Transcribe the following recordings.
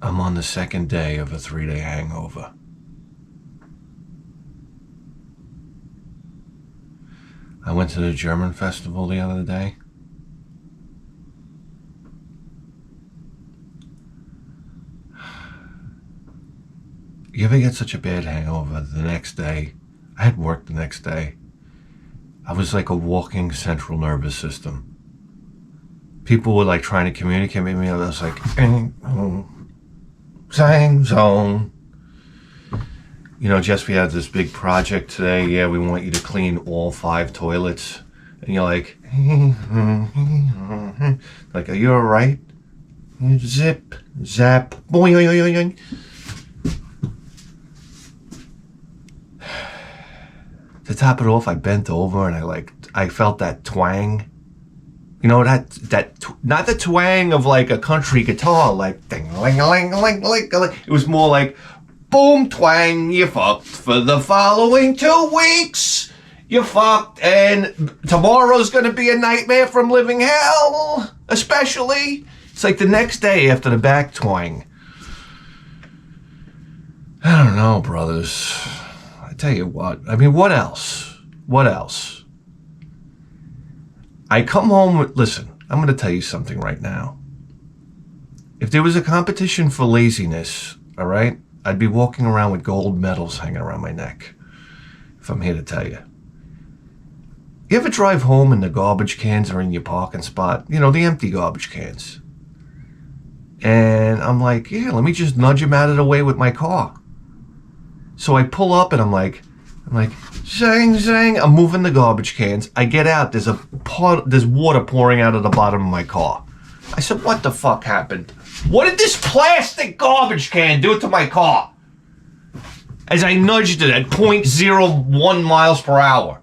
I'm on the second day of a 3-day hangover. I went to the German festival the other day. You ever get such a bad hangover the next day? I had work the next day. I was like a walking central nervous system. People were like trying to communicate with me. I was like, sang zone. You know, Jess, we had this big project today. Yeah, we want you to clean all 5 toilets. And you're like, are you all right? Zip, zap, boing, boing, boing, boing. To top it off, I bent over and I felt that twang. You know, that not the twang of like a country guitar, like ding, ling, ling, ling, ling, ling. It was more like boom, twang, you fucked for the following 2 weeks. You fucked, and tomorrow's gonna be a nightmare from living hell, especially. It's like the next day after the back twang. I don't know, brothers. I tell you what. I mean, what else? What else? I come home with, listen, I'm going to tell you something right now. If there was a competition for laziness, all right, I'd be walking around with gold medals hanging around my neck, if I'm here to tell you. You ever drive home and the garbage cans are in your parking spot? You know, the empty garbage cans. And I'm like, yeah, let me just nudge them out of the way with my car. So I pull up and I'm like, zang, zang. I'm moving the garbage cans. I get out. There's water pouring out of the bottom of my car. I said, what the fuck happened? What did this plastic garbage can do to my car? As I nudged it at 0.01 miles per hour.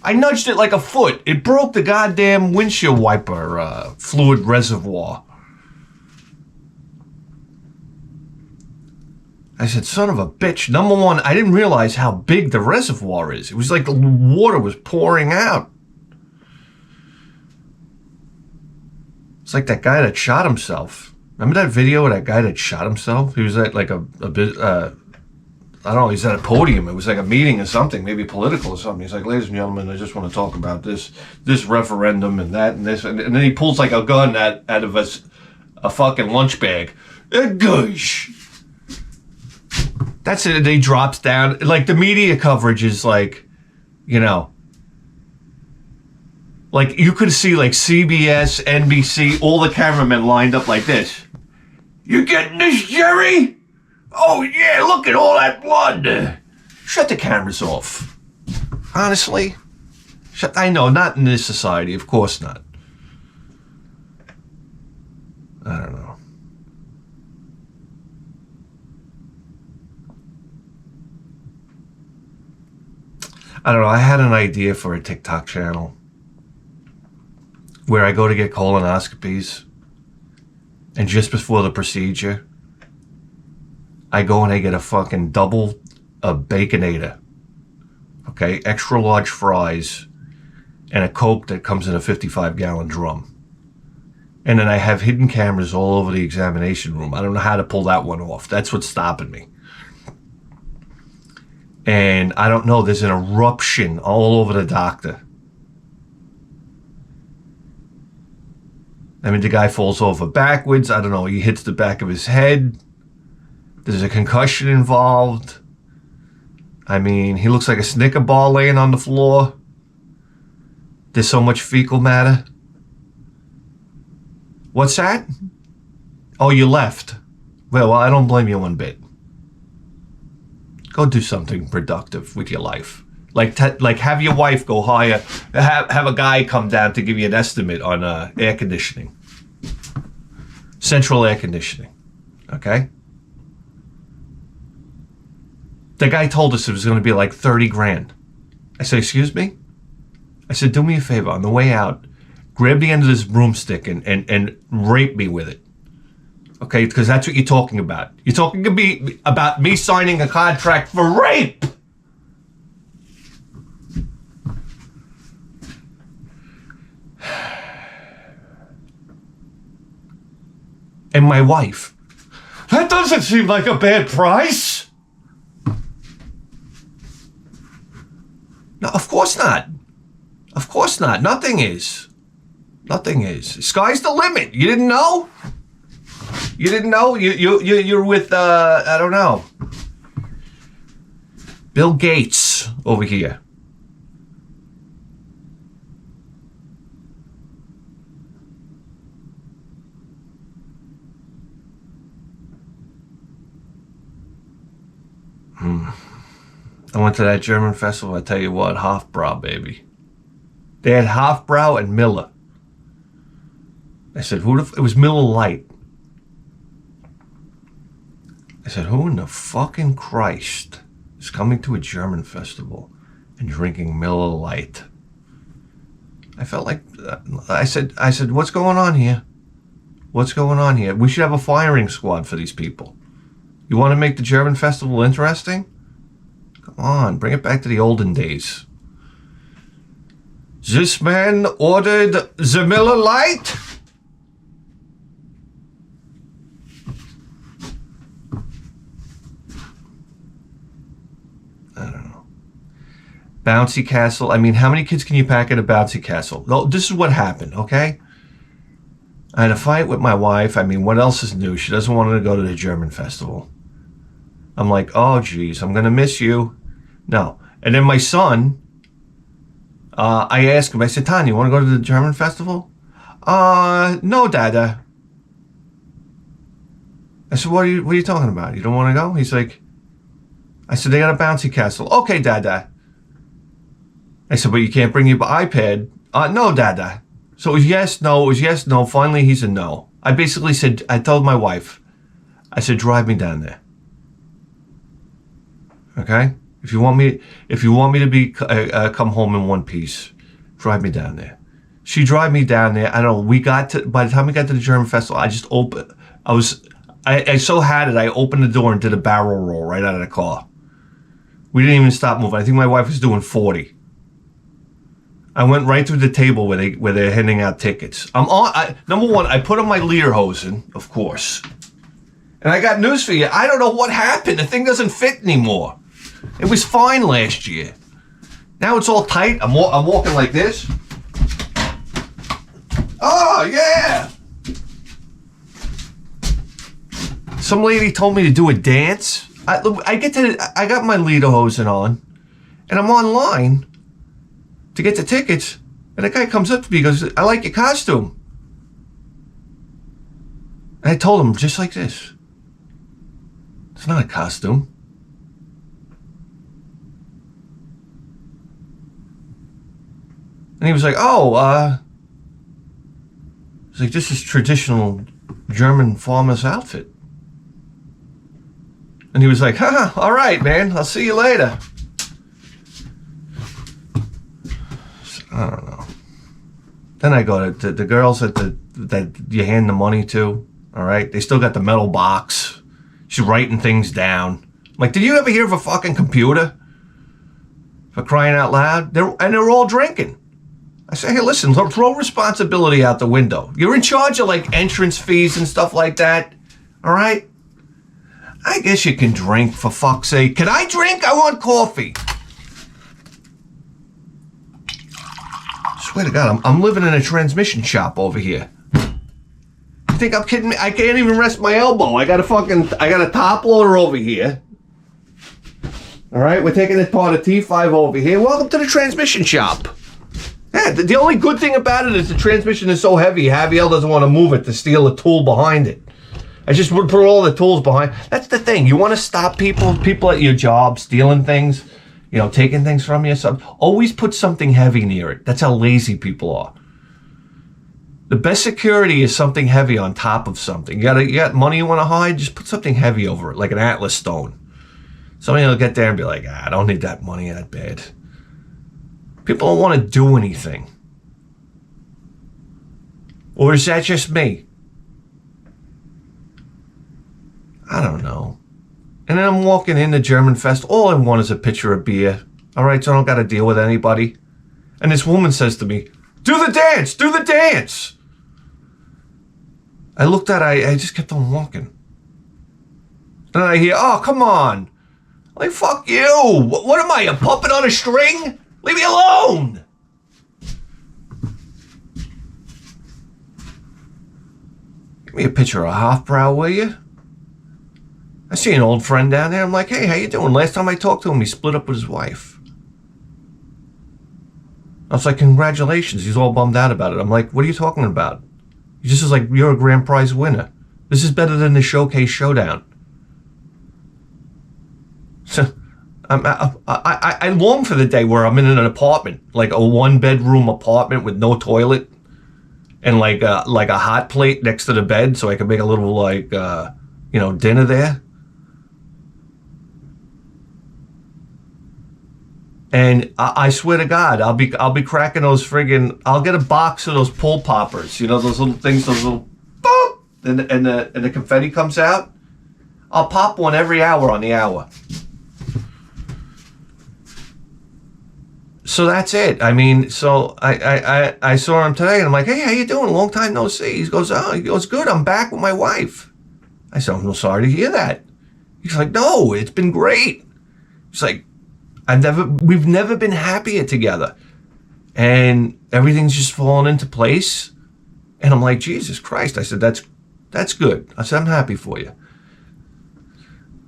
I nudged it like a foot. It broke the goddamn windshield wiper fluid reservoir. I said, son of a bitch. Number one, I didn't realize how big the reservoir is. It was like the water was pouring out. It's like that guy that shot himself. Remember that video of that guy that shot himself? He was at like a bit, I don't know, he's at a podium. It was like a meeting or something, maybe political or something. He's like, ladies and gentlemen, I just want to talk about this referendum and that and this. And then he pulls like a gun out of a fucking lunch bag. Gosh. That's it. And he drops down. Like the media coverage is like, you know, like you could see like CBS, NBC, all the cameramen lined up like this. You getting this, Jerry? Oh yeah, look at all that blood. Shut the cameras off. Honestly, I know, not in this society, of course not. I don't know. I don't know, I had an idea for a TikTok channel where I go to get colonoscopies, and just before the procedure, I go and I get a fucking double a Baconator, okay, extra large fries, and a Coke that comes in a 55-gallon drum. And then I have hidden cameras all over the examination room. I don't know how to pull that one off. That's what's stopping me. And I don't know, there's an eruption all over the doctor. I mean, the guy falls over backwards. I don't know, he hits the back of his head. There's a concussion involved. I mean, he looks like a Snicker bar laying on the floor. There's so much fecal matter. What's that? Oh, you left. Well, I don't blame you one bit. Go do something productive with your life. Like have your wife go hire, have a guy come down to give you an estimate on air conditioning. Central air conditioning. Okay? The guy told us it was going to be like 30 grand. I said, excuse me? I said, do me a favor. On the way out, grab the end of this broomstick and rape me with it. Okay, because that's what you're talking about. You're talking to me about me signing a contract for rape. And my wife. That doesn't seem like a bad price. No, of course not. Of course not. Nothing is. Nothing is. Sky's the limit. You didn't know? You didn't know? You're with, I don't know. Bill Gates over here. I went to that German festival. I tell you what, Hofbrau, baby. They had Hofbrau and Miller. I said, it was Miller Lite. I said, who in the fucking Christ is coming to a German festival and drinking Miller Lite? I felt like, I said, what's going on here? What's going on here? We should have a firing squad for these people. You want to make the German festival interesting? Come on, bring it back to the olden days. This man ordered the Miller Lite? I don't know. Bouncy castle. I mean, how many kids can you pack in a bouncy castle? No, this is what happened, okay? I had a fight with my wife. I mean, what else is new? She doesn't want to go to the German festival. I'm like, oh, geez, I'm going to miss you. No. And then my son, I asked him, I said, Tanya, you want to go to the German festival? No, Dada. I said, what are you talking about? You don't want to go? He's like, I said, they got a bouncy castle. Okay, Dada. I said, but you can't bring your iPad. No, Dada. So it was yes, no, it was yes, no. Finally, he's a no. I basically said, I told my wife, I said, drive me down there. Okay? If you want me to be come home in one piece, drive me down there. She drive me down there. I don't know. By the time we got to the German festival, I just opened. I so had it. I opened the door and did a barrel roll right out of the car. We didn't even stop moving. I think my wife was doing 40. I went right through the table where they're handing out tickets. Number one, I put on my lederhosen, of course. And I got news for you. I don't know what happened. The thing doesn't fit anymore. It was fine last year. Now it's all tight. I'm walking like this. Oh, yeah. Some lady told me to do a dance. I got my lederhosen on, and I'm online to get the tickets, and a guy comes up to me and goes, I like your costume. And I told him just like this. It's not a costume. And he was like, he's like, this is traditional German farmer's outfit. And he was like, all right, man, I'll see you later. So, I don't know. Then I go to the girls that you hand the money to, all right? They still got the metal box. She's writing things down. I'm like, did you ever hear of a fucking computer? For crying out loud? They're all drinking. I say, hey, listen, throw responsibility out the window. You're in charge of, like, entrance fees and stuff like that, all right? I guess you can drink, for fuck's sake. Can I drink? I want coffee. Swear to God, I'm living in a transmission shop over here. You think I'm kidding me? I can't even rest my elbow. I got a top loader over here. All right, we're taking apart a T5 over here. Welcome to the transmission shop. Yeah, the only good thing about it is the transmission is so heavy, Javier doesn't want to move it to steal a tool behind it. I just would put all the tools behind. That's the thing. You want to stop people at your job stealing things, taking things from you. So always put something heavy near it. That's how lazy people are. The best security is something heavy on top of something. You got money you want to hide? Just put something heavy over it, like an Atlas stone. Somebody will get there and be like, I don't need that money that bad. People don't want to do anything. Or is that just me? I don't know. And then I'm walking in the German Fest. All I want is a pitcher of beer. All right, so I don't got to deal with anybody. And this woman says to me, do the dance, do the dance. I looked at her, I just kept on walking. Then I hear, oh, come on. I'm like, fuck you. What am I, a puppet on a string? Leave me alone. Give me a picture of Hofbrau, will you? I see an old friend down there. I'm like, hey, how you doing? Last time I talked to him, he split up with his wife. I was like, congratulations. He's all bummed out about it. I'm like, what are you talking about? He just is like, you're a grand prize winner. This is better than the Showcase Showdown. So, I long for the day where I'm in an apartment, like a 1-bedroom apartment with no toilet, and like a hot plate next to the bed, so I can make a little like dinner there. And I swear to God, I'll be cracking those friggin'. I'll get a box of those pull poppers, those little things, those little boop, and the confetti comes out. I'll pop one every hour on the hour. So that's it. I mean, so I saw him today, and I'm like, hey, how you doing? Long time no see. He goes, good. I'm back with my wife. I said, I'm so sorry to hear that. He's like, no, it's been great. He's like, we've never been happier together, and everything's just fallen into place. And I'm like, Jesus Christ. I said, that's good. I said, I'm happy for you.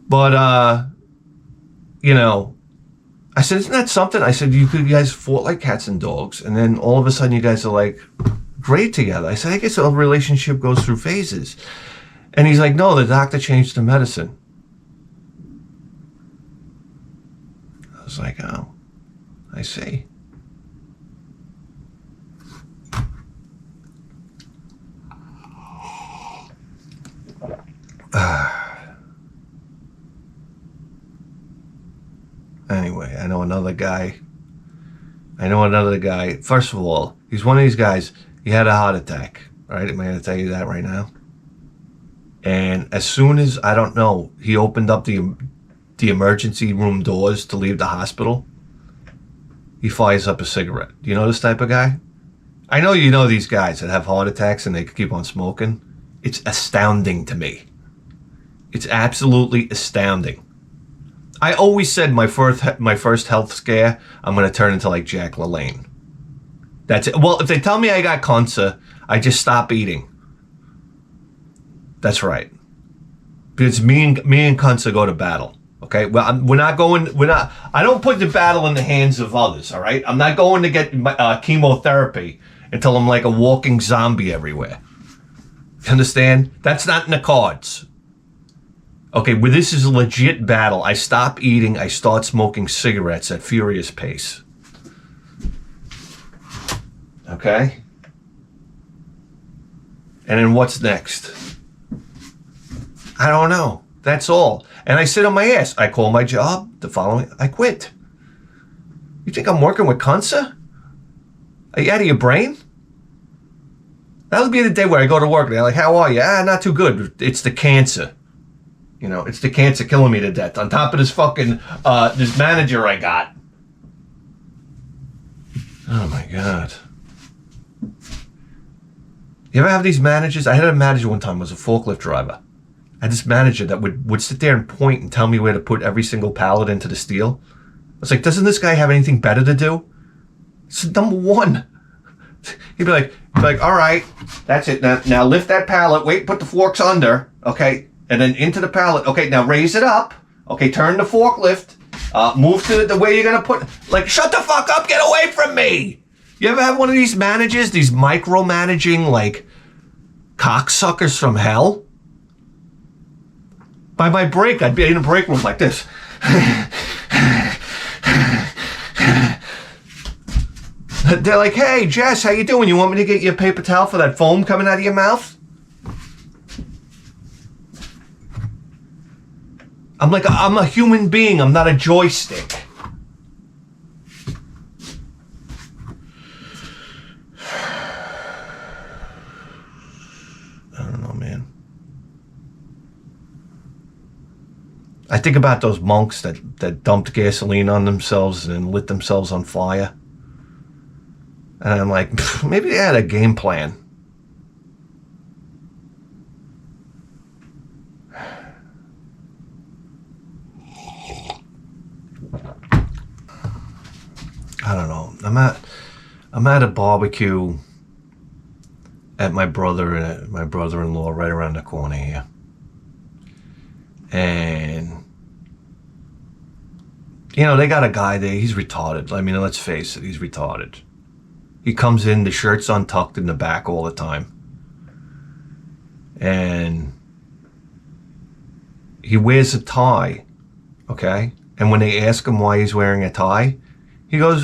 But I said, isn't that something? I said, you guys fought like cats and dogs, and then all of a sudden you guys are like great together. I said, I guess a relationship goes through phases. And he's like, no, the doctor changed the medicine. I was like, oh, I see. Anyway, I know another guy. First of all, he's one of these guys. He had a heart attack. Right? I'm going to tell you that right now. And as soon as, I don't know, he opened up the emergency room doors to leave the hospital, he fires up a cigarette. Do you know this type of guy? I know you know these guys that have heart attacks and they keep on smoking. It's astounding to me. It's absolutely astounding. I always said my first health scare, I'm going to turn into like Jack LaLanne. That's it. Well, if they tell me I got cancer, I just stop eating. That's right. Because me and cancer go to battle. Okay? Well, I don't put the battle in the hands of others, all right? I'm not going to get chemotherapy until I'm like a walking zombie everywhere. You understand? That's not in the cards. Okay, well, this is a legit battle. I stop eating. I start smoking cigarettes at furious pace. Okay? And then what's next? I don't know. That's all. And I sit on my ass. I call my job. The following, I quit. You think I'm working with cancer? Are you out of your brain? That'll be the day where I go to work and they're like, how are you? Not too good. It's the cancer. It's the cancer killing me to death. On top of this fucking, this manager I got. Oh my God. You ever have these managers? I had a manager one time, was a forklift driver. I had this manager that would sit there and point and tell me where to put every single pallet into the steel. I was like, doesn't this guy have anything better to do? It's number one. He'd be like, all right, that's it. Now lift that pallet. Wait, put the forks under. Okay. And then into the pallet. Okay, now raise it up. Okay, turn the forklift. Move to the way you're going to put... Like, shut the fuck up. Get away from me. You ever have one of these managers, these micromanaging, like, cocksuckers from hell? By my break, I'd be in a break room like this. They're like, hey, Jess, how you doing? You want me to get you a paper towel for that foam coming out of your mouth? I'm a human being. I'm not a joystick. I don't know, man. I think about those monks that dumped gasoline on themselves and lit themselves on fire. And I'm like, maybe they had a game plan. I don't know. I'm at a barbecue at my brother-in-law right around the corner here. And, you know, they got a guy there. He's retarded. I mean, let's face it. He's retarded. He comes in, the shirt's untucked in the back all the time. And he wears a tie, okay? And when they ask him why he's wearing a tie, he goes,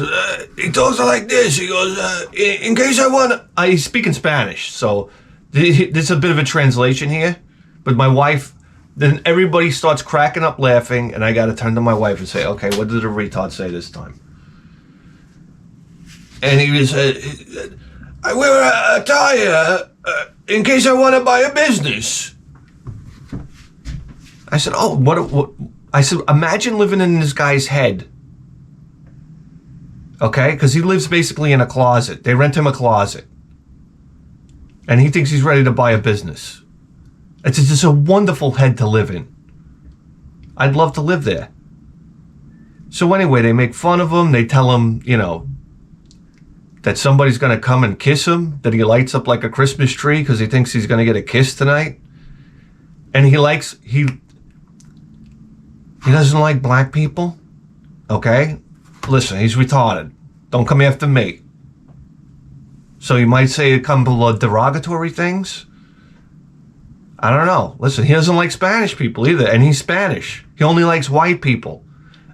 he talks like this. He goes, in case I want to... He's speaking Spanish, so there's a bit of a translation here. But my wife, then everybody starts cracking up laughing, and I got to turn to my wife and say, okay, what did the retard say this time? And he was, I wear a tie in case I want to buy a business. I said, oh, what? I said, imagine living in this guy's head. Okay? Because he lives basically in a closet. They rent him a closet. And he thinks he's ready to buy a business. It's just a wonderful head to live in. I'd love to live there. So anyway, they make fun of him. They tell him, you know, that somebody's going to come and kiss him, that he lights up like a Christmas tree because he thinks he's going to get a kiss tonight. And he doesn't like black people. Okay? Listen, he's retarded. Don't come after me. So you might say a couple of derogatory things. I don't know. Listen, he doesn't like Spanish people either, and he's Spanish. He only likes white people,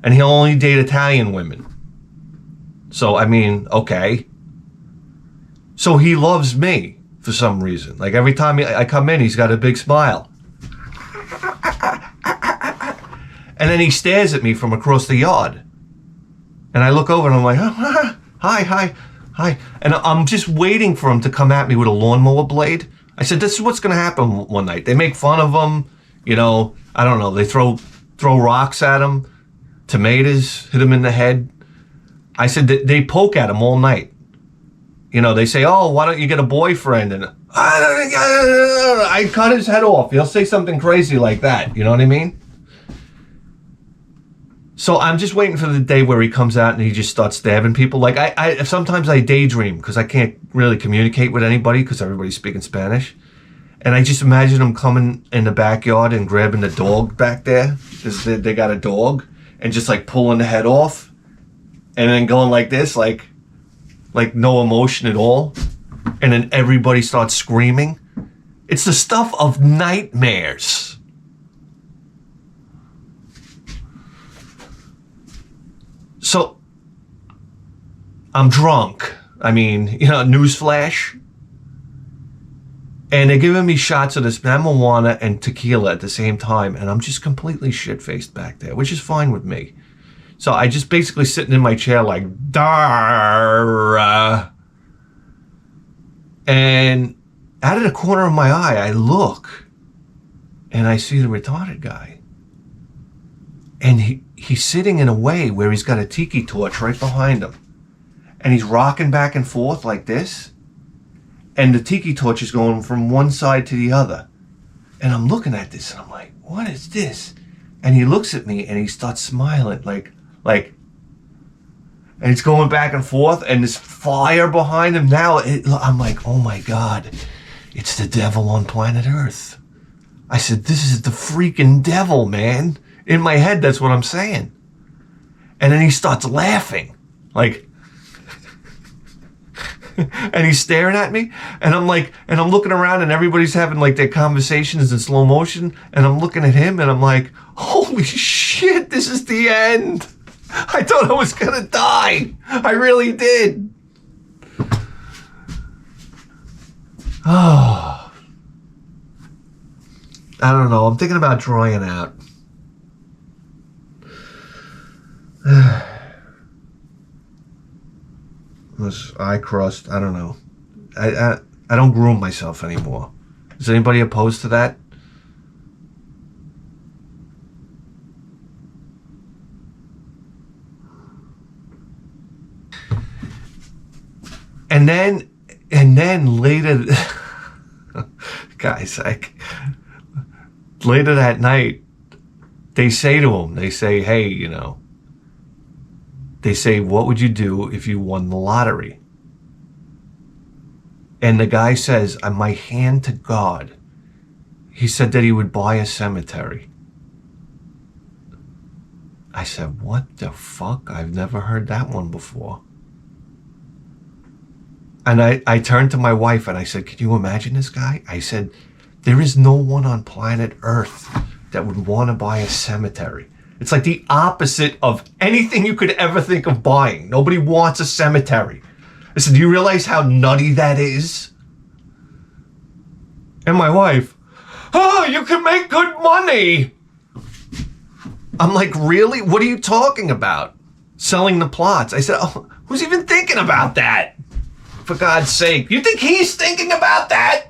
and he'll only date Italian women. So, I mean, okay. So he loves me for some reason. Like every time I come in, he's got a big smile. And then he stares at me from across the yard. And I look over and I'm like, oh, hi. And I'm just waiting for him to come at me with a lawnmower blade. I said, this is what's going to happen one night. They make fun of him. You know, I don't know. They throw rocks at him. Tomatoes, hit him in the head. I said, they poke at him all night. You know, they say, oh, why don't you get a boyfriend? And I cut his head off. He'll say something crazy like that. You know what I mean? So I'm just waiting for the day where he comes out and he just starts stabbing people. Like sometimes I daydream because I can't really communicate with anybody because everybody's speaking Spanish. And I just imagine him coming in the backyard and grabbing the dog back there. They got a dog and just like pulling the head off and then going like this, like no emotion at all. And then everybody starts screaming. It's the stuff of nightmares. So, I'm drunk. I mean, you know, newsflash. And they're giving me shots of this marijuana and tequila at the same time. And I'm just completely shit-faced back there, which is fine with me. So I just basically sitting in my chair like, Dara. And out of the corner of my eye, I look. And I see the retarded guy. And he's sitting in a way where he's got a tiki torch right behind him. And he's rocking back and forth like this. And the tiki torch is going from one side to the other. And I'm looking at this and I'm like, what is this? And he looks at me and he starts smiling like, and it's going back and forth and there's fire behind him. Now I'm like, oh my God, it's the devil on planet Earth. I said, this is the freaking devil, man. In my head, that's what I'm saying. And then he starts laughing. Like, and he's staring at me. And I'm like, and I'm looking around and everybody's having like their conversations in slow motion. And I'm looking at him and I'm like, holy shit, this is the end. I thought I was going to die. I really did. Oh. I don't know. I'm thinking about drying out. This eye crust, I don't know. I don't groom myself anymore. Is anybody opposed to that? And then later, guys, later that night, they say to him, they say, hey, you know, they say, what would you do if you won the lottery? And the guy says, on my hand to God, he said that he would buy a cemetery. I said, what the fuck? I've never heard that one before. And I turned to my wife and I said, can you imagine this guy? I said, there is no one on planet Earth that would want to buy a cemetery. It's like the opposite of anything you could ever think of buying. Nobody wants a cemetery. I said, do you realize how nutty that is? And my wife, oh, you can make good money. I'm like, really? What are you talking about? Selling the plots. I said, oh, who's even thinking about that? For God's sake. You think he's thinking about that?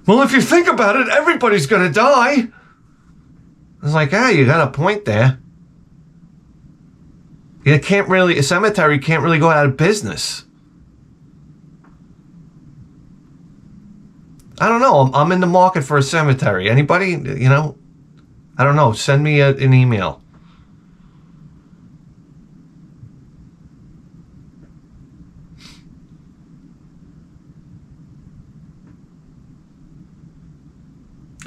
Well, if you think about it, everybody's going to die. I was like, you got a point there. A cemetery can't really go out of business. I don't know. I'm in the market for a cemetery. Anybody, I don't know. Send me an email.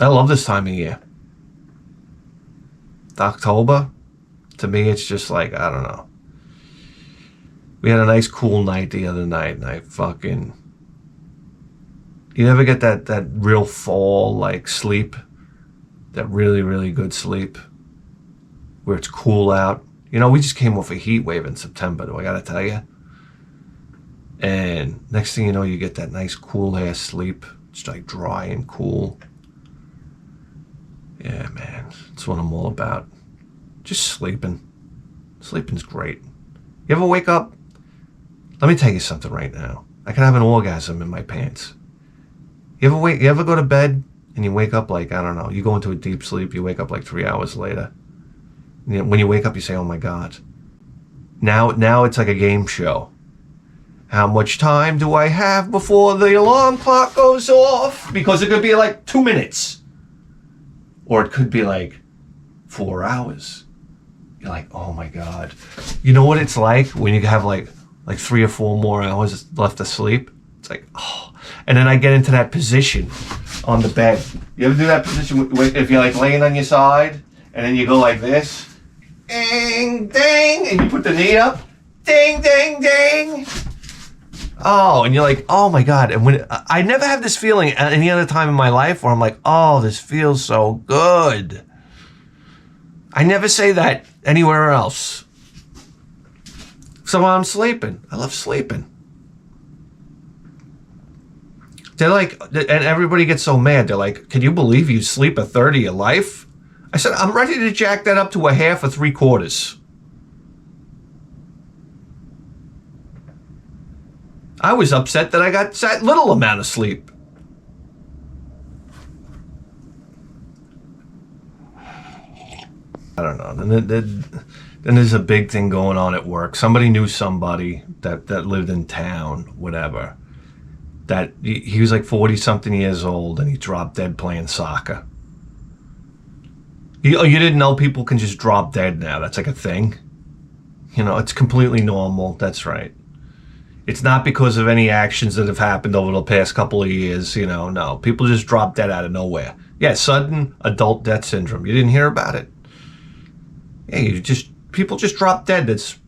I love this time of year. October, to me, it's just like, I don't know. We had a nice cool night the other night, and you never get that real fall, like, sleep? That really, really good sleep? Where it's cool out. We just came off a heat wave in September, do I gotta tell you? And next thing you know, you get that nice cool ass sleep. It's like dry and cool. Yeah, man, that's what I'm all about. Just sleeping. Sleeping's great. You ever wake up? Let me tell you something right now. I can have an orgasm in my pants. You ever go to bed and you wake up like, I don't know, you go into a deep sleep, you wake up like 3 hours later. When you wake up, you say, oh my God. Now it's like a game show. How much time do I have before the alarm clock goes off? Because it could be like 2 minutes. Or it could be like 4 hours. You're like, oh my God. You know what it's like when you have like 3 or 4 more hours left to sleep? It's like, oh. And then I get into that position on the bed. You ever do that position if you're like laying on your side and then you go like this? Ding, ding. And you put the knee up. Ding, ding, ding. Oh, and you're like, oh my God. And when I never have this feeling at any other time in my life where I'm like, oh, this feels so good. I never say that anywhere else. So I'm sleeping. I love sleeping. They're like, and everybody gets so mad. They're like, can you believe you sleep a third of your life? I said, I'm ready to jack that up to a half or 3/4. I was upset that I got that little amount of sleep. I don't know. Then there's a big thing going on at work. Somebody knew somebody that lived in town, whatever. That he was like 40-something years old and he dropped dead playing soccer. You didn't know people can just drop dead now? That's like a thing. It's completely normal. That's right. It's not because of any actions that have happened over the past couple of years, no. People just drop dead out of nowhere. Yeah, sudden adult death syndrome. You didn't hear about it? Yeah, people just drop dead. That's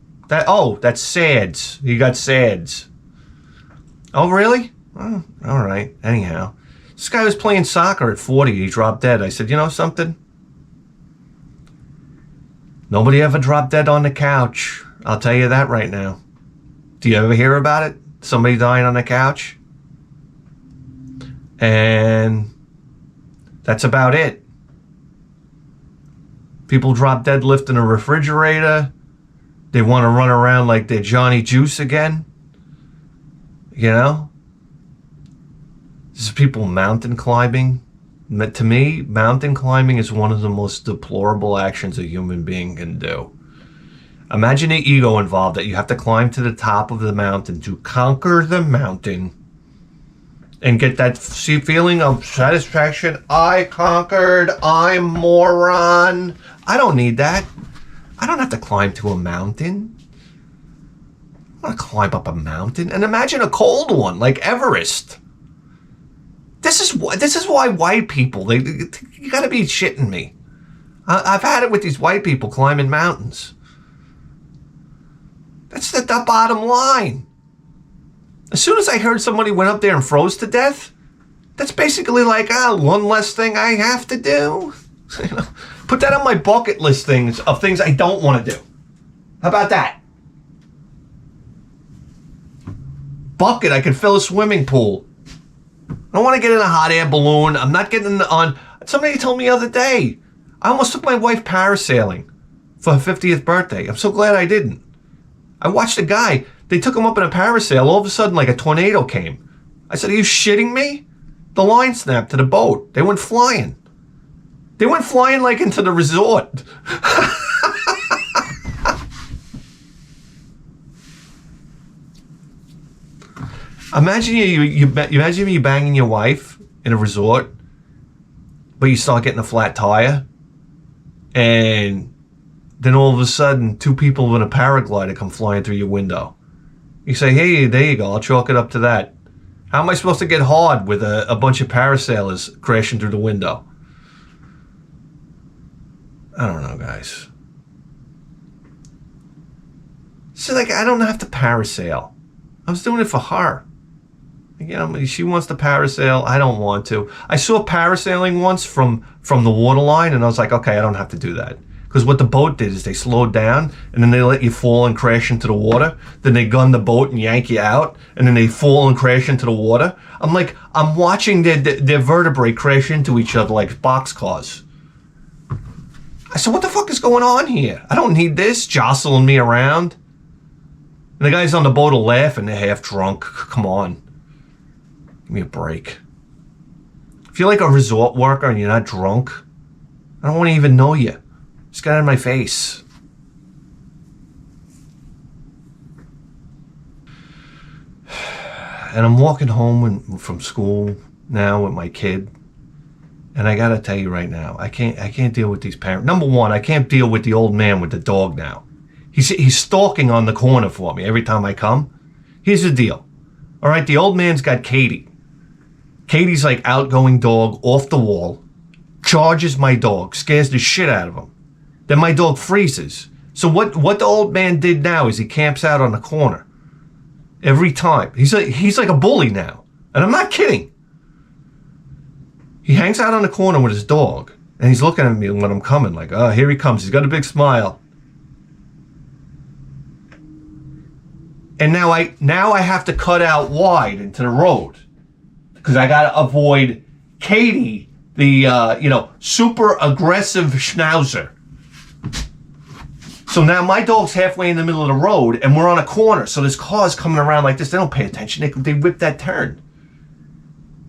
SADS. You got SADS. Oh, really? Oh, all right. Anyhow, this guy was playing soccer at 40. He dropped dead. I said, you know something? Nobody ever dropped dead on the couch. I'll tell you that right now. Do you ever hear about it? Somebody dying on the couch? And that's about it. People drop dead lifting a refrigerator. They want to run around like they're Johnny Juice again. This is people mountain climbing. To me, mountain climbing is one of the most deplorable actions a human being can do. Imagine the ego involved that you have to climb to the top of the mountain to conquer the mountain. and get that feeling of satisfaction. I conquered. I'm moron. I don't need that. I don't have to climb to a mountain. I want to climb up a mountain, and imagine a cold one like Everest. This is why white people, you gotta be shitting me. I've had it with these white people climbing mountains. That's the bottom line. As soon as I heard somebody went up there and froze to death, that's basically like, one less thing I have to do. Put that on my bucket list of things I don't want to do. How about that? Bucket, I could fill a swimming pool. I don't want to get in a hot air balloon. I'm not getting on. Somebody told me the other day, I almost took my wife parasailing for her 50th birthday. I'm so glad I didn't. I watched a guy, they took him up in a parasail. All of a sudden, like a tornado came. I said, are you shitting me? The line snapped to the boat. They went flying. They went flying like into the resort. Imagine you banging your wife in a resort, but you start getting a flat tire, and then all of a sudden, two people in a paraglider come flying through your window. You say, hey, there you go, I'll chalk it up to that. How am I supposed to get hard with a bunch of parasailers crashing through the window? I don't know, guys. So, like, I don't have to parasail. I was doing it for her. You know, she wants to parasail. I don't want to. I saw parasailing once from the waterline, and I was like, okay, I don't have to do that. Because what the boat did is they slowed down, and then they let you fall and crash into the water. Then they gun the boat and yank you out, and then they fall and crash into the water. I'm like, I'm watching their vertebrae crash into each other like boxcars. I said, what the fuck is going on here? I don't need this jostling me around. And the guys on the boat are laughing. They're half drunk. Come on. Give me a break. If you're like a resort worker and you're not drunk, I don't want to even know you. Just get out of my face. And I'm walking home from school now with my kid. And I gotta tell you right now, I can't deal with these parents. Number one, I can't deal with the old man with the dog now. He's stalking on the corner for me every time I come. Here's the deal. All right, the old man's got Katie. Katie's like outgoing dog, off the wall, charges my dog, scares the shit out of him. Then my dog freezes. So what the old man did now is he camps out on the corner every time. He's like a bully now, and I'm not kidding. He hangs out on the corner with his dog, and he's looking at me when I'm coming, like, oh, here he comes. He's got a big smile. And now I have to cut out wide into the road because I got to avoid Katie, the super aggressive schnauzer. So now my dog's halfway in the middle of the road, and we're on a corner. So there's cars coming around like this. They don't pay attention. They whip that turn.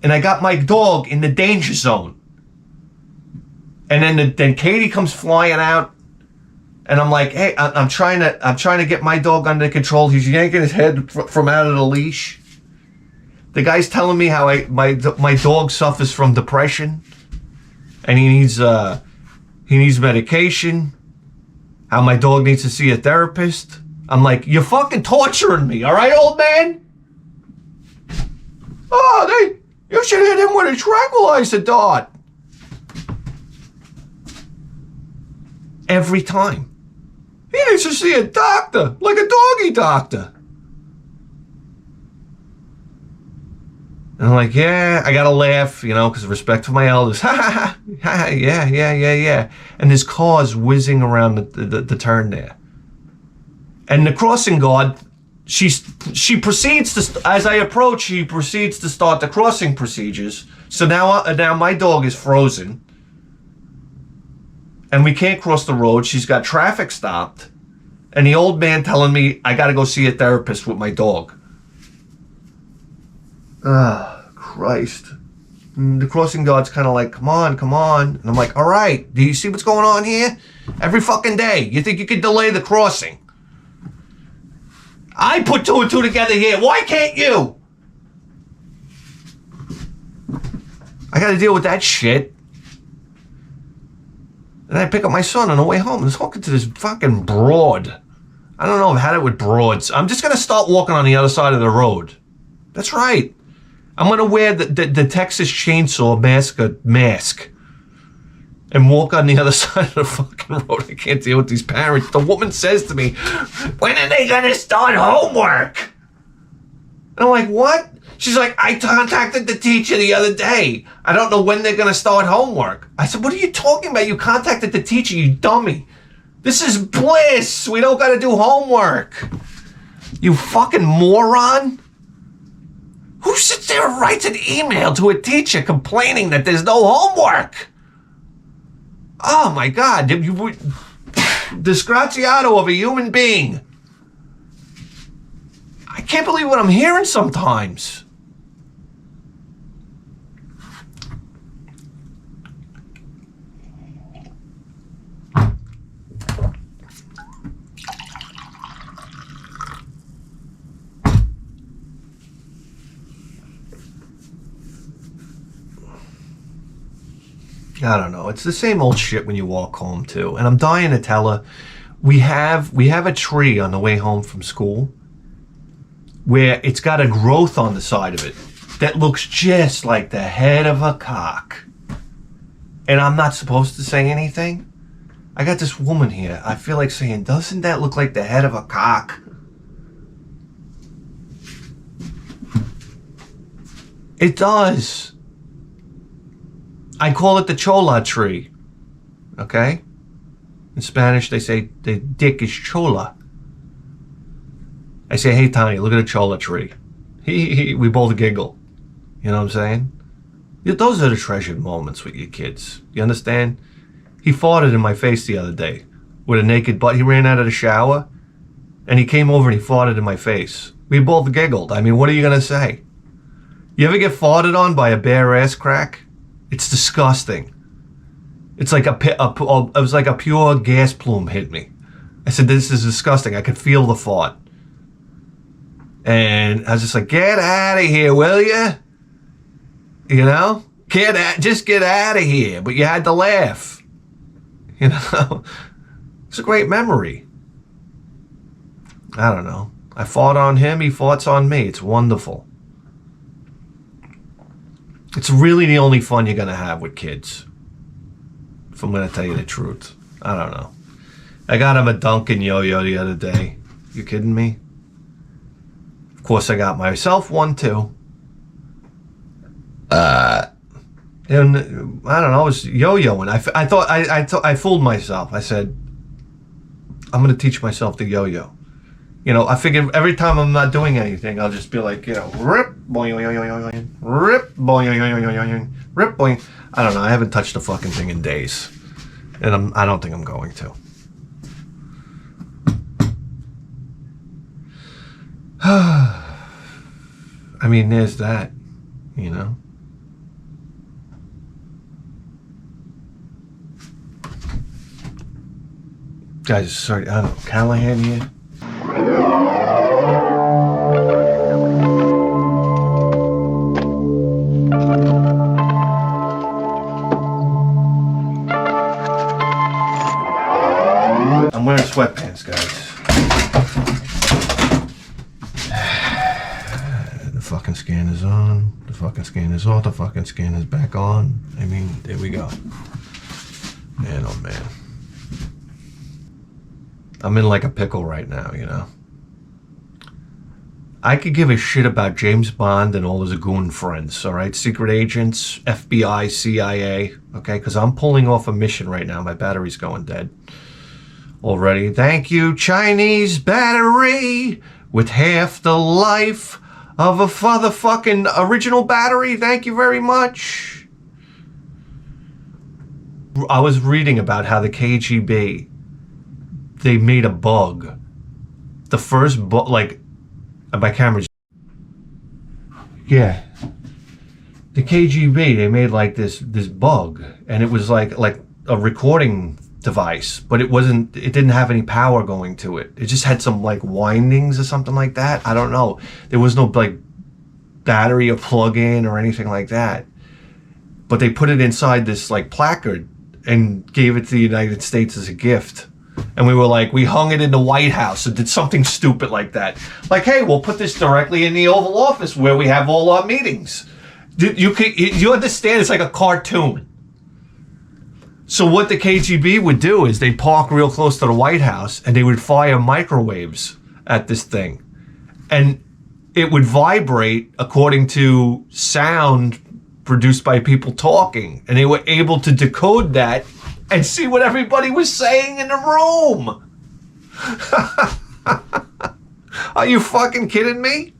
And I got my dog in the danger zone. And then Katie comes flying out. And I'm like, hey, I'm trying to get my dog under control. He's yanking his head from out of the leash. The guy's telling me how my dog suffers from depression, and he needs medication. How my dog needs to see a therapist. I'm like, you're fucking torturing me, all right, old man? Oh, you should hit him with a tranquilizer dart. Every time. He needs to see a doctor, like a doggy doctor. And I'm like, yeah, I gotta laugh, because of respect for my elders. Ha ha ha, yeah. And there's cars whizzing around the turn there. And the crossing guard, she proceeds to, as I approach, she proceeds to start the crossing procedures. So now my dog is frozen. And we can't cross the road. She's got traffic stopped. And the old man telling me I got to go see a therapist with my dog. Ah, Christ. And the crossing guard's kind of like, come on. And I'm like, all right, do you see what's going on here? Every fucking day. You think you could delay the crossing? I put two and two together here. Why can't you? got to deal with that shit. And I pick up my son on the way home and I talking to this fucking broad. I don't know if I've had it with broads. I'm just going to start walking on the other side of the road. That's right. I'm going to wear the Texas Chainsaw mask and walk on the other side of the fucking road. I can't deal with these parents. The woman says to me, when are they going to start homework? And I'm like, what? She's like, I contacted the teacher the other day. I don't know when they're going to start homework. I said, what are you talking about? You contacted the teacher, you dummy. This is bliss. We don't got to do homework. You fucking moron. Who sits there and writes an email to a teacher complaining that there's no homework? Oh my God. Disgraziato of a human being. I can't believe what I'm hearing sometimes. I don't know. It's the same old shit when you walk home too. And I'm dying to tell her, we have a tree on the way home from school where it's got a growth on the side of it that looks just like the head of a cock. And I'm not supposed to say anything. I got this woman here. I feel like saying, doesn't that look like the head of a cock? It does. I call it the chola tree, okay? In Spanish, they say the dick is chola. I say, hey, Tanya, look at the chola tree. We both giggle. You know what I'm saying? Those are the treasured moments with your kids. You understand? He farted in my face the other day with a naked butt. He ran out of the shower, and he came over and he farted in my face. We both giggled. I mean, what are you going to say? You ever get farted on by a bare ass crack? It's disgusting. It's like it was like a pure gas plume hit me. I said, this is disgusting. I could feel the fart. And I was just like, get out of here, will you? You know? Just get out of here. But you had to laugh. You know? It's a great memory. I don't know. I fought on him, he farts on me. It's wonderful. It's really the only fun you're going to have with kids. If I'm going to tell you the truth. I don't know. I got him a Dunkin' yo-yo the other day. You kidding me? Of course, I got myself one too. And I don't know, I was yo-yoing. I fooled myself. I said, I'm going to teach myself to yo-yo. You know, I figured every time I'm not doing anything, I'll just be like, you know, rip, boing, rip, boing, rip, boing. I don't know. I haven't touched the fucking thing in days, and I don't think I'm going to. I mean, there's that, you know. Guys, sorry, I don't know, Callahan here. I'm wearing sweatpants, guys. The fucking scanner's on. The fucking scanner's off. The fucking scanner's back on. I mean, there we go. Man, oh man. I'm in like a pickle right now, you know. I could give a shit about James Bond and all his goon friends, all right? Secret agents, FBI, CIA, okay? Because I'm pulling off a mission right now. My battery's going dead already. Thank you, Chinese battery with half the life of a motherfucking original battery. Thank you very much. I was reading about how the KGB, they made a bug. The first bug, like, my camera's... Yeah. The KGB, they made like this bug, and it was like a recording device, but it didn't have any power going to it. It just had some like windings or something like that. I don't know. There was no like battery or plug-in or anything like that. but they put it inside this like placard and gave it to the United States as a gift. And we were like, we hung it in the White House and did something stupid like that. Like, hey, we'll put this directly in the Oval Office where we have all our meetings. You understand? It's like a cartoon. So what the KGB would do is they'd park real close to the White House and they would fire microwaves at this thing. And it would vibrate according to sound produced by people talking. And they were able to decode that and see what everybody was saying in the room. Are you fucking kidding me?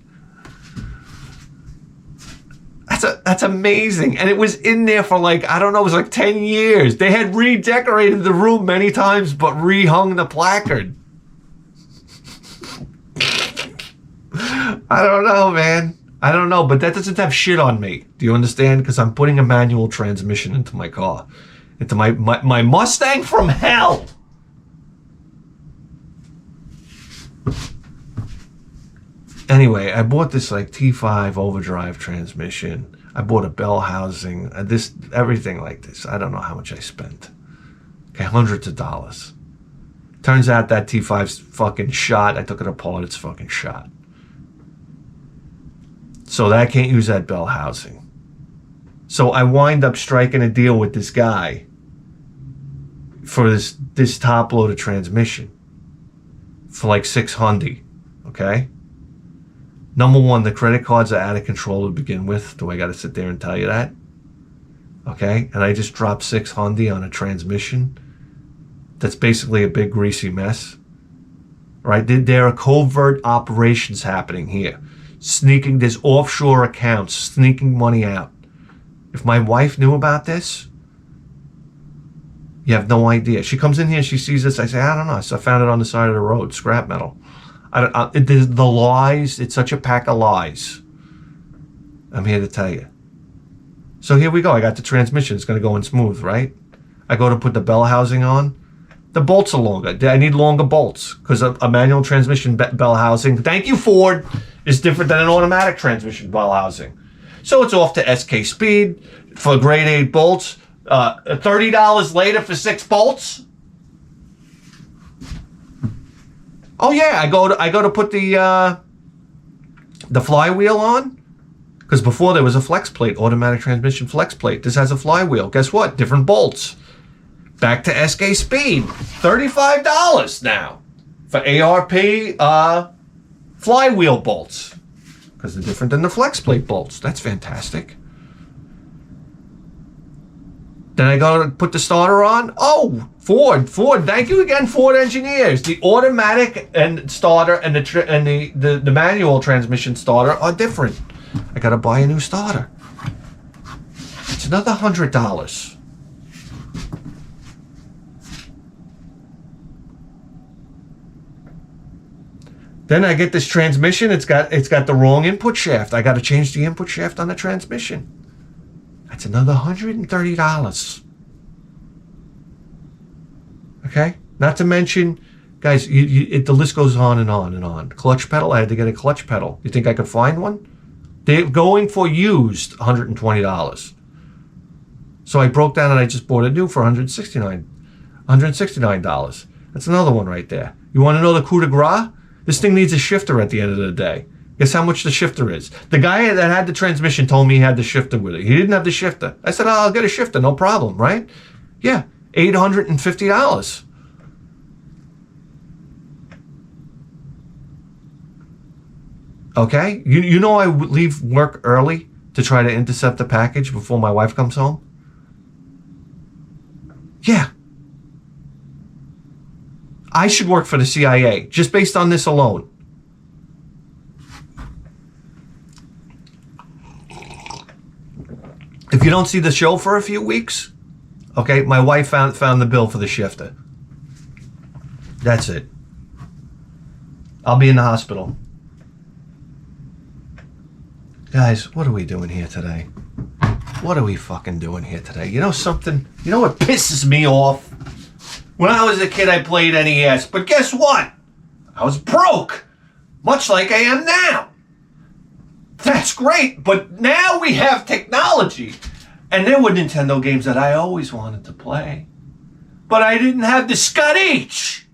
That's amazing. And it was in there for like, I don't know, it was like 10 years. They had redecorated the room many times, but rehung the placard. I don't know, man. I don't know, but that doesn't have shit on me. Do you understand? Because I'm putting a manual transmission into my car. Into my Mustang from hell. Anyway, I bought this like T5 overdrive transmission. I bought a bell housing. Everything like this. I don't know how much I spent. Okay, hundreds of dollars. Turns out that T5's fucking shot. I took it apart. It's fucking shot. So I can't use that bell housing. So I wind up striking a deal with this guy for this top loaded transmission for like $600. Okay. Number one, the credit cards are out of control to begin with. Do I got to sit there and tell you that? Okay. And I just dropped $600 on a transmission that's basically a big greasy mess. Right? There are covert operations happening here. Sneaking, there's offshore accounts, sneaking money out. If my wife knew about this, you have no idea. She comes in here, she sees this. I say, I don't know. So I found it on the side of the road, scrap metal. The lies, it's such a pack of lies. I'm here to tell you. So here we go. I got the transmission. It's going to go in smooth, right? I go to put the bell housing on. The bolts are longer. I need longer bolts because a manual transmission bell housing, thank you, Ford, is different than an automatic transmission bell housing. So it's off to SK speed for grade 8 bolts. $30 later for 6 bolts. Oh yeah, I go to put the flywheel on, because before there was a flex plate, automatic transmission flex plate. This has a flywheel. Guess what? Different bolts. Back to SK speed. $35 now for ARP flywheel bolts, because they're different than the flex plate bolts. That's fantastic. Then I go to put the starter on. Oh, Ford, thank you again, Ford engineers. The automatic and starter and the manual transmission starter are different. I gotta buy a new starter. It's another $100. Then I get this transmission. It's got the wrong input shaft. I gotta change the input shaft on the transmission. That's another $130. Okay? Not to mention, guys, the list goes on and on and on. Clutch pedal, I had to get a clutch pedal. You think I could find one? They're going for used $120. So I broke down and I just bought a new for $169. That's another one right there. You want to know the coup de grace? This thing needs a shifter at the end of the day. Guess how much the shifter is? The guy that had the transmission told me he had the shifter with it. He didn't have the shifter. I said, oh, I'll get a shifter, no problem, right? Yeah, $850. Okay? You know I would leave work early to try to intercept the package before my wife comes home? Yeah. I should work for the CIA, just based on this alone. If you don't see the show for a few weeks, okay, my wife found the bill for the shifter. That's it. I'll be in the hospital. Guys, what are we doing here today? What are we fucking doing here today? You know something? You know what pisses me off? When I was a kid, I played NES, but guess what? I was broke, much like I am now. That's great, but now we have technology. And there were Nintendo games that I always wanted to play. But I didn't have the Scud H.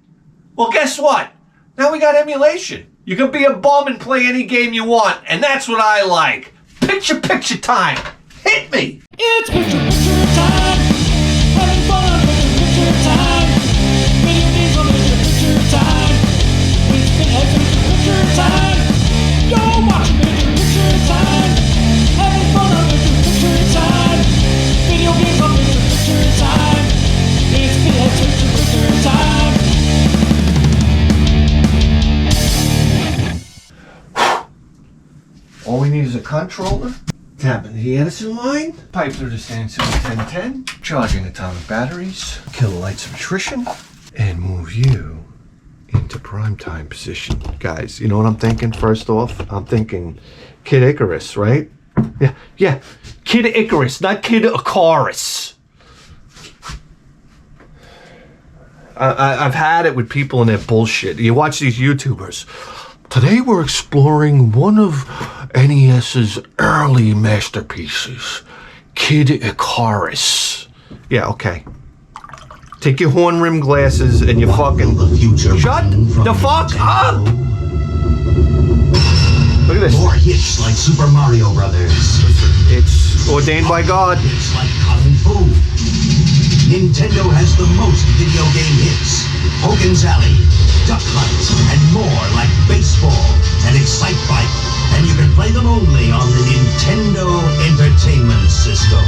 Well, guess what? Now we got emulation. You can be a bum and play any game you want, and that's what I like. Picture time. Hit me. It's picture time. Having fun with picture time. Video games on picture time. It's picture time. You're watching picture time. Having fun with picture time. Video games on picture time. It's picture time. All we need is a controller. Tap into the Edison line. Pipe through the Samsung 1010. Charging atomic batteries. Kilobytes of attrition. And move you into primetime position. Guys, you know what I'm thinking first off? I'm thinking Kid Icarus, right? Yeah. Kid Icarus, not Kid Icarus. I've had it with people and their bullshit. You watch these YouTubers. Today we're exploring one of NES's early masterpieces, Kid Icarus. Yeah, okay. Take your horn-rimmed glasses and your fucking... Shut the fuck up! Look at this. More hits like Super Mario Brothers. It's ordained by God. Hits like Kung Fu. Nintendo has the most video game hits. Hogan's Alley, Duck Hunt, and more like baseball and Excite Bike. And you can play them only on the Nintendo Entertainment System.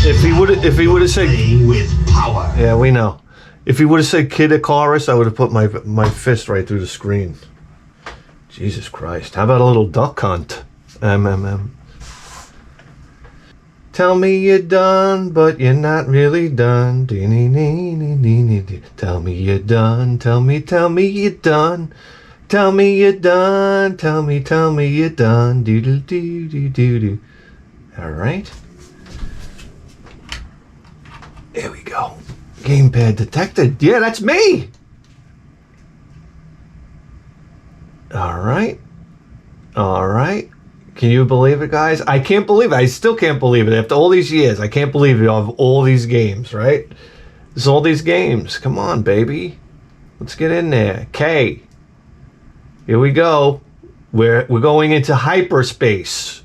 If he would have said Playing with power. Yeah, we know. If he would have said Kid Icarus, I would have put my fist right through the screen. Jesus Christ. How about a little Duck Hunt? Tell me you're done, but you're not really done. Tell me you're done. Tell me you're done. Tell me you're done. Tell me you're done. Do. All right. There we go. Gamepad detected. Yeah, that's me. All right. Can you believe it, guys? I can't believe it. I still can't believe it. After all these years, I can't believe it of all these games, right? There's all these games. Come on, baby. Let's get in there. K. Here we go. We're going into hyperspace.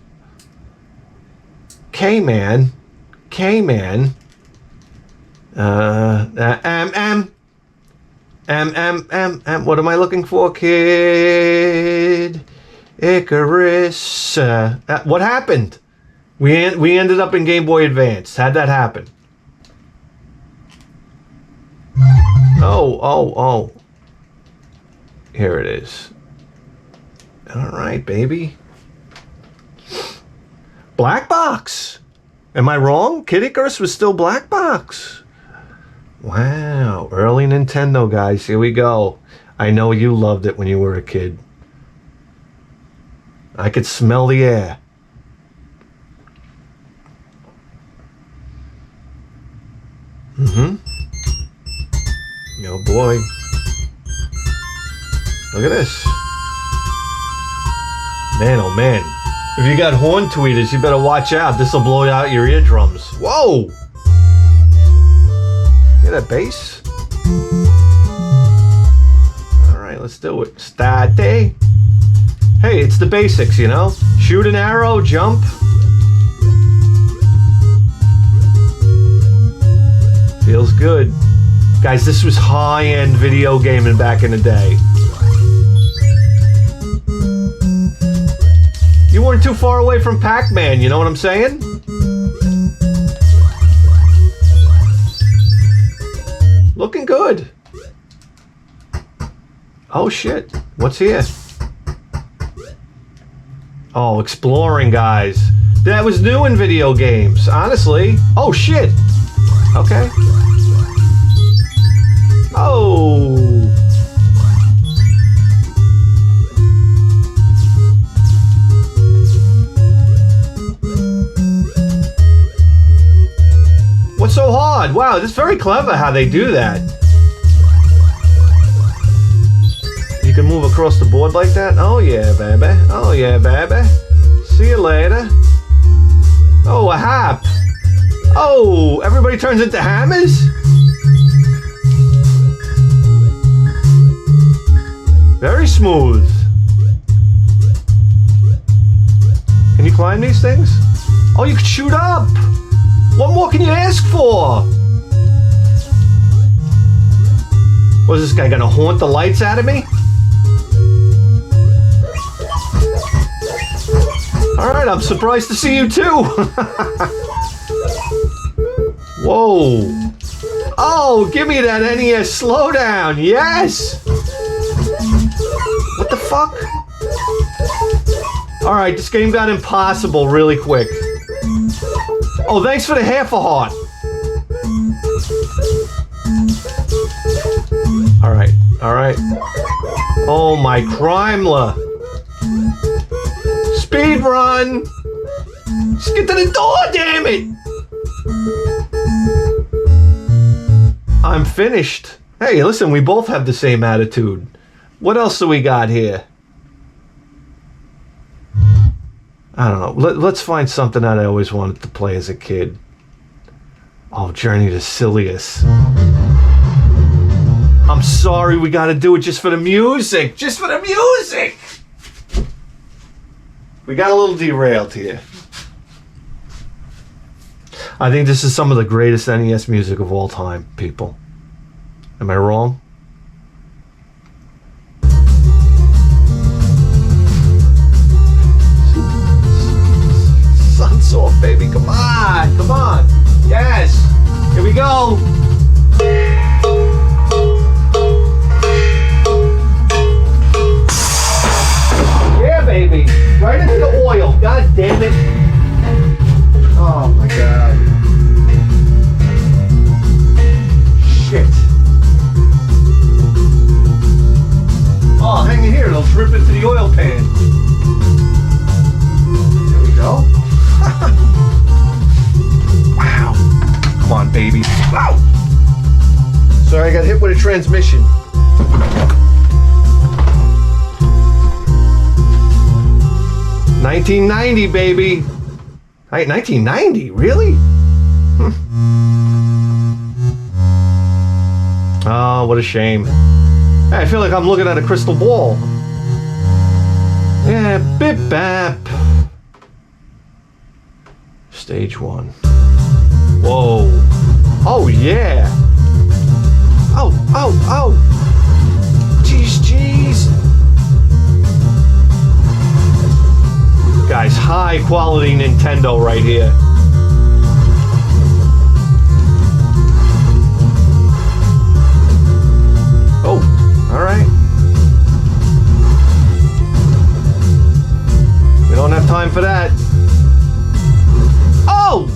K-Man. What am I looking for? Kid Icarus. What happened? We ended up in Game Boy Advance. How'd that happen? Oh. Here it is. All right, baby. Black box. Am I wrong? Kid Icarus was still black box. Wow. Early Nintendo, guys. Here we go. I know you loved it when you were a kid. I could smell the air. Oh boy. Look at this. Man, oh man. If you got horn tweeters, you better watch out. This will blow out your eardrums. Whoa! Hear that bass? Alright, let's do it. State. Hey, it's the basics, you know? Shoot an arrow, jump. Feels good. Guys, this was high-end video gaming back in the day. You weren't too far away from Pac-Man, you know what I'm saying? Looking good. Oh shit, what's here? Oh, exploring, guys. That was new in video games, honestly. Oh shit. Okay. Oh. What's so hard? Wow, this is very clever how they do that. You can move across the board like that? Oh yeah, baby. Oh yeah, baby. See you later. Oh, a hop. Oh, everybody turns into hammers? Very smooth. Can you climb these things? Oh, you can shoot up! What more can you ask for? Was this guy gonna haunt the lights out of me? Alright, I'm surprised to see you too! Whoa! Oh, give me that NES slowdown! Yes! What the fuck? Alright, this game got impossible really quick. Oh, thanks for the half a heart. Alright, alright. Oh my Crimela. Speed run! Just get to the door, damn it! I'm finished. Hey, listen, we both have the same attitude. What else do we got here? I don't know. Let's find something that I always wanted to play as a kid. Oh, Journey to Silius. I'm sorry, we gotta do it just for the music. Just for the music! We got a little derailed here. I think this is some of the greatest NES music of all time, people. Am I wrong? Sun's off, baby. Come on, come on. Yes. Here we go. Yeah, baby. Right into the oil. God damn it. Oh my God. Shit. Oh, hang in here. It'll drip into the oil pan. There we go. Wow. Come on, baby. Wow. Sorry, I got hit with a transmission. $19.90, baby. Hey, $19.90? Really? Oh, what a shame. Hey, I feel like I'm looking at a crystal ball. Yeah, bip bap. Stage 1. Whoa. Oh, yeah. Oh, oh, oh. Jeez, jeez. Guys, high quality Nintendo right here. Oh, all right. We don't have time for that. Oh!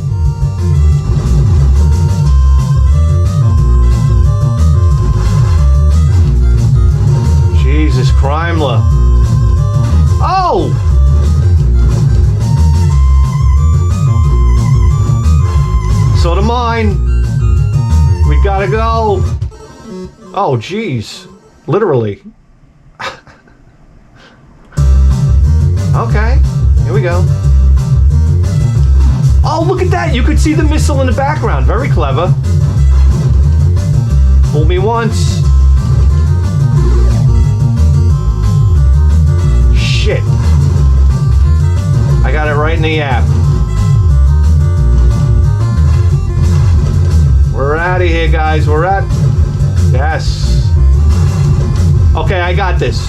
Jesus, Crimela. Oh! So to mine. We gotta go. Oh, geez. Literally. Okay, here we go. Oh, look at that! You could see the missile in the background. Very clever. Fool me once. Shit. I got it right in the app. We're out of here, guys. We're at... Yes. Okay, I got this.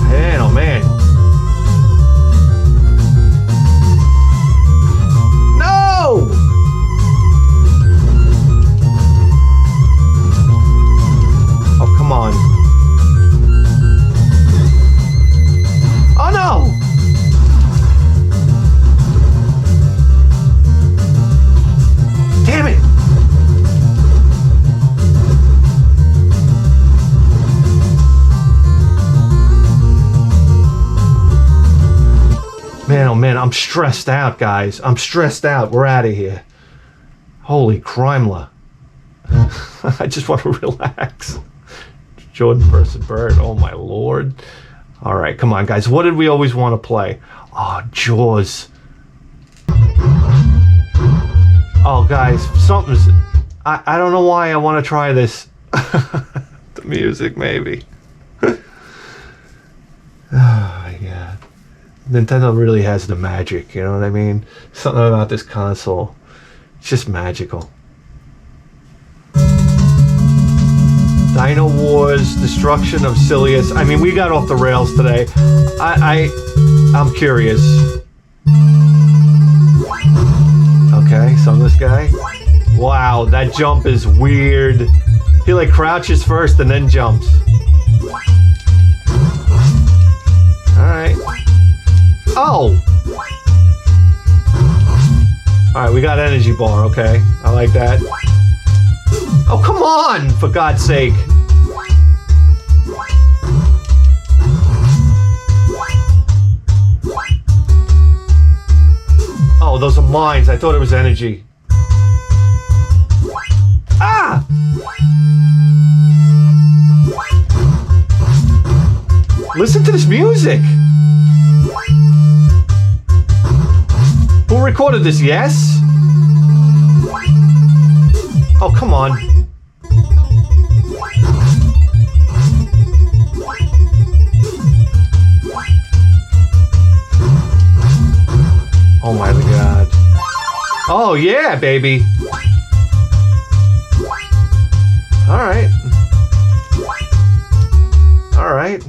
Man, oh man. No! Oh, come on. Oh no! Damn it! Man, oh man, I'm stressed out, guys. I'm stressed out. We're out of here. Holy Crimela. I just want to relax. Jordan versus Bird. Oh my lord. All right, come on, guys. What did we always want to play? Oh, Jaws. Oh, guys, something's... I don't know why I want to try this. The music, maybe. Oh, yeah. Nintendo really has the magic, you know what I mean? Something about this console. It's just magical. Dynowarz, Destruction of Silius. I mean, we got off the rails today. I'm curious. Okay, some of this guy. Wow, that jump is weird. He like crouches first and then jumps. Alright. Oh! Alright, we got energy bar, okay. I like that. Oh, come on! For God's sake. Oh, those are mines. I thought it was energy. Ah! Listen to this music. Who recorded this? Yes? Oh, come on. Oh my god. Oh yeah, baby. Alright. Alright.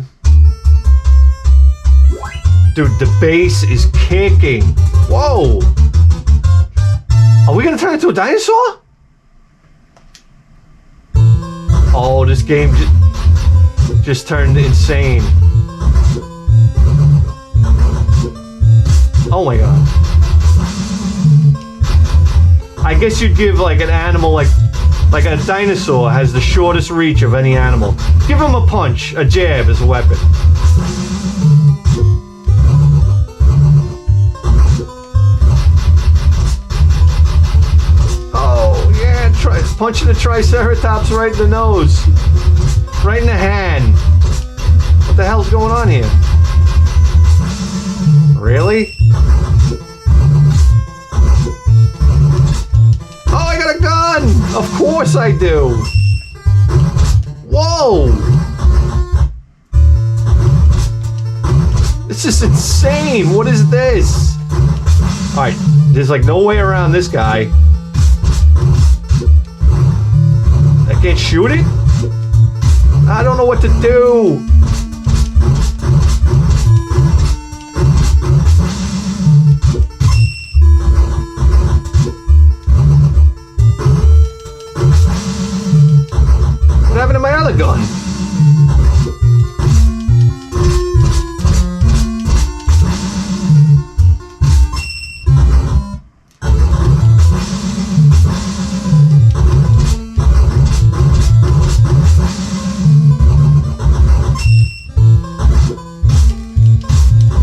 Dude, the bass is kicking. Whoa. Are we gonna turn into a dinosaur? Oh, this game just turned insane. Oh my god. I guess you'd give like an animal like a dinosaur has the shortest reach of any animal. Give him a punch, a jab as a weapon. Oh yeah, punching a triceratops right in the nose. Right in the hand. What the hell's going on here? Really? Oh, I got a gun! Of course I do! Whoa! This is insane! What is this? Alright, there's like no way around this guy. I can't shoot it? I don't know what to do! What happened to my other gun?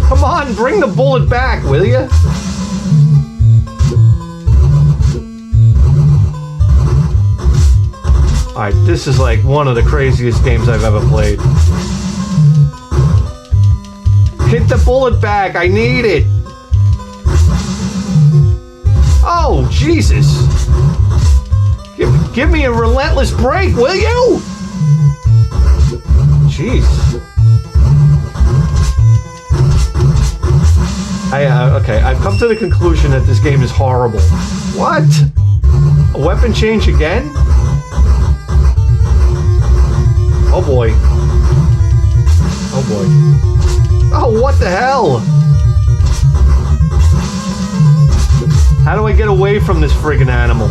Come on, bring the bullet back, will you? Alright, this is like one of the craziest games I've ever played. Hit the bullet back, I need it! Oh, Jesus! Give me a relentless break, will you? Jeez. Okay, I've come to the conclusion that this game is horrible. What? A weapon change again? Oh boy. Oh boy. Oh, what the hell? How do I get away from this friggin' animal?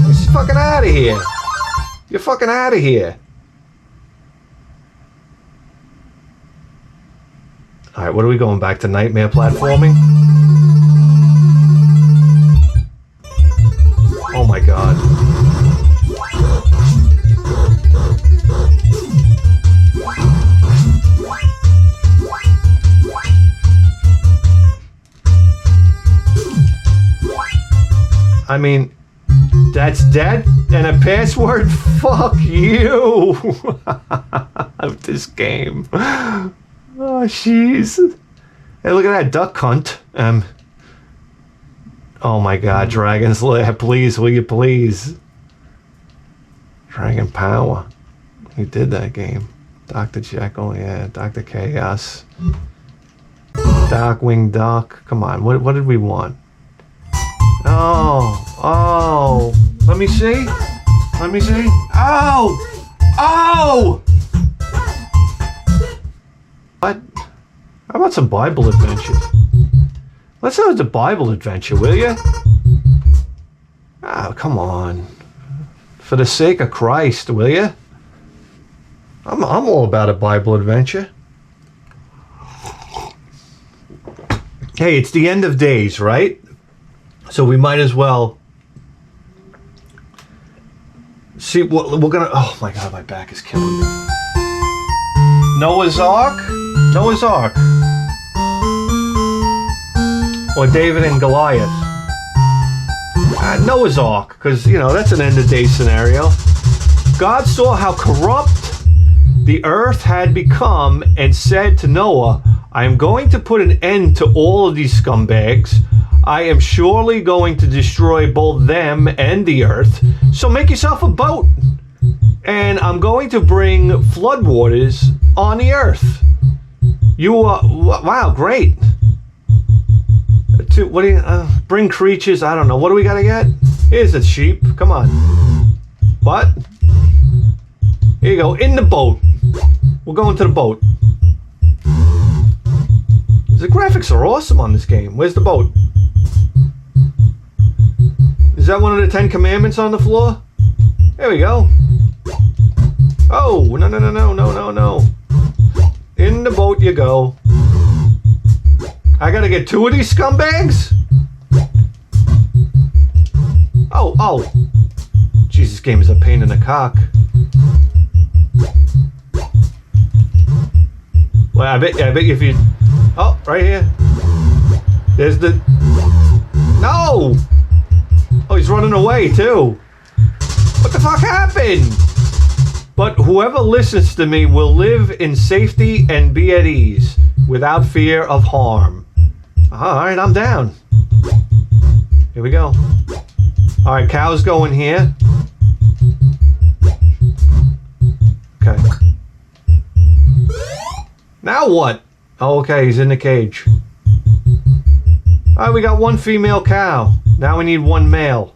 He's fucking out of here. You're fucking out of here. Alright, what are we going back to? Nightmare platforming? Oh my god. I mean, that's dead and a password? Fuck you. Of this game. Oh, jeez. Hey, look at that duck cunt. Oh my god, Dragon's Lair, please, will you please? Dragon Power. He did that game. Dr. Jekyll, yeah, Dr. Chaos. Darkwing Duck. Come on, what did we want? Oh, let me see. Oh! What? How about some Bible adventures? Let's have the Bible adventure, will you? Oh, come on. For the sake of Christ, will you? I'm all about a Bible adventure. Hey, it's the end of days, right? So we might as well see what we're gonna. Oh my god, my back is killing me. Noah's Ark? Noah's Ark. Or David and Goliath. Noah's Ark, because, you know, that's an end of days scenario. God saw how corrupt the earth had become and said to Noah, I am going to put an end to all of these scumbags. I am surely going to destroy both them and the earth. So make yourself a boat. And I'm going to bring floodwaters on the earth. Wow, great. What do you, bring creatures, I don't know. What do we gotta get? Here's a sheep, come on. What? Here you go, in the boat. We're going to the boat. The graphics are awesome on this game. Where's the boat? Is that one of the 10 commandments on the floor? There we go. Oh, no. In the boat you go. I gotta get 2 of these scumbags? Oh. Jeez, this game is a pain in the cock. Well, I bet if you... Oh, right here. There's the... No! Oh, he's running away, too. What the fuck happened? But whoever listens to me will live in safety and be at ease, without fear of harm. Alright, I'm down. Here we go. Alright, cows going here. Okay. Now what? Oh, okay, he's in the cage. Alright, we got 1 female cow. Now we need 1 male.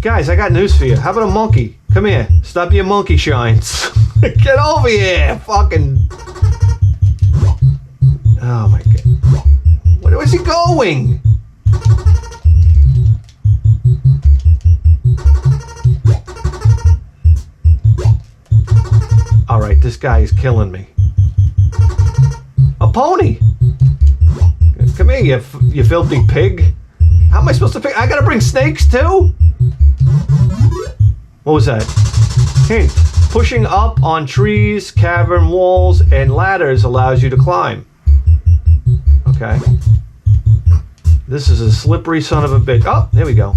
Guys, I got news for you. How about a monkey? Come here. Stop your monkey shines. Get over here. Fucking... Oh my god. Where is he going? Alright, this guy is killing me. A pony! Come here, you filthy pig. How am I supposed to pick? I gotta bring snakes too? What was that? Hint. Pushing up on trees, cavern walls, and ladders allows you to climb. Okay. This is a slippery son of a bitch. Oh, there we go.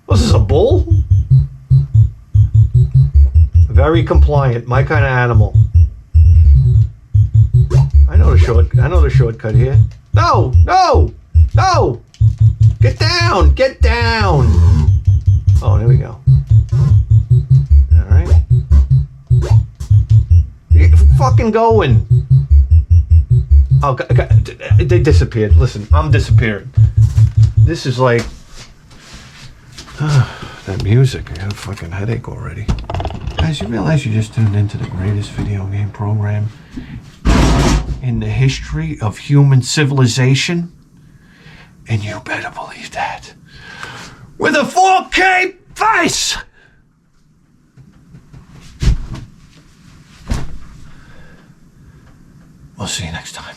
This is a bull? Very compliant. My kind of animal. I know the shortcut here. No! Get down! Oh, there we go. Alright. Get fucking going. Oh, they disappeared. Listen, I'm disappearing. This is like... that music. I got a fucking headache already. Guys, you realize you just tuned into the greatest video game program in the history of human civilization? And you better believe that. With a 4K face! We'll see you next time.